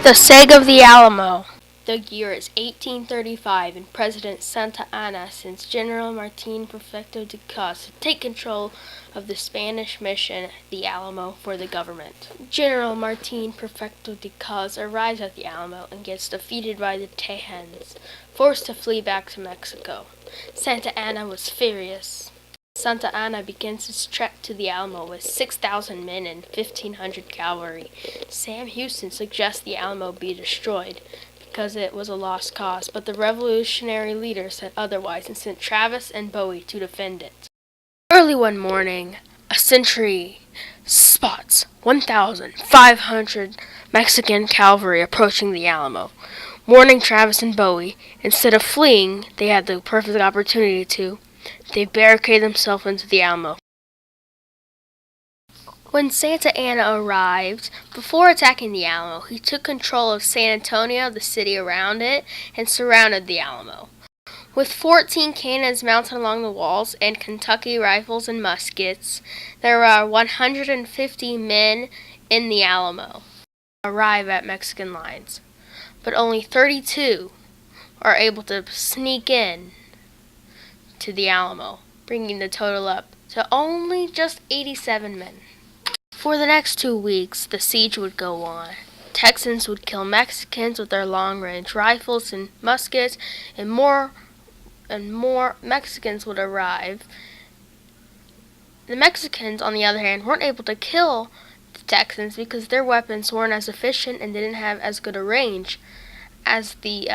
The Siege of the Alamo. The year is 1835, and President Santa Anna sends General Martin Prefecto de Cos to take control of the Spanish mission, the Alamo, for the government. General Martin Prefecto de Cos arrives at the Alamo and gets defeated by the Tejans, forced to flee back to Mexico. Santa Anna was furious. Santa Anna begins his trek to the Alamo with 6,000 men and 1,500 cavalry. Sam Houston suggests the Alamo be destroyed because it was a lost cause, but the revolutionary leader said otherwise and sent Travis and Bowie to defend it. Early one morning, a sentry spots 1,500 Mexican cavalry approaching the Alamo. Warning Travis and Bowie, instead of fleeing, they had the perfect opportunity to. They barricaded themselves into the Alamo. When Santa Anna arrived, before attacking the Alamo, he took control of San Antonio, the city around it, and surrounded the Alamo. With 14 cannons mounted along the walls and Kentucky rifles and muskets, there are 150 men in the Alamo arrive at Mexican lines, but only 32 are able to sneak in to the Alamo, bringing the total up to only just 87 men. For the next 2 weeks, the siege would go on. Texans would kill Mexicans with their long-range rifles and muskets, and more Mexicans would arrive. The Mexicans, on the other hand, weren't able to kill the Texans because their weapons weren't as efficient and didn't have as good a range as the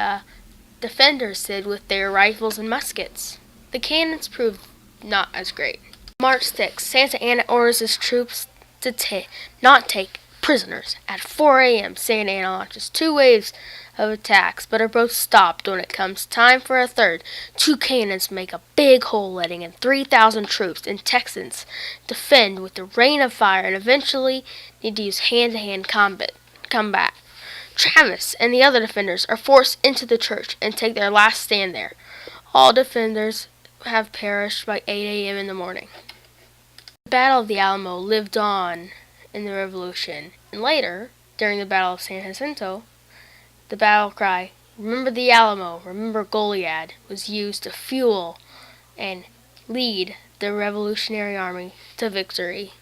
defenders did with their rifles and muskets. The cannons proved not as great. March 6, Santa Anna orders his troops to not take prisoners. At 4 a.m., Santa Anna launches 2 waves of attacks, but are both stopped when it comes time for a third. 2 cannons make a big hole, letting in 3,000 troops, and Texans defend with the rain of fire and eventually need to use hand-to-hand combat. Travis and the other defenders are forced into the church and take their last stand there. All defenders have perished by 8 a.m. in the morning. The Battle of the Alamo lived on in the Revolution, and later, during the Battle of San Jacinto, the battle cry, "Remember the Alamo, remember Goliad," was used to fuel and lead the Revolutionary Army to victory.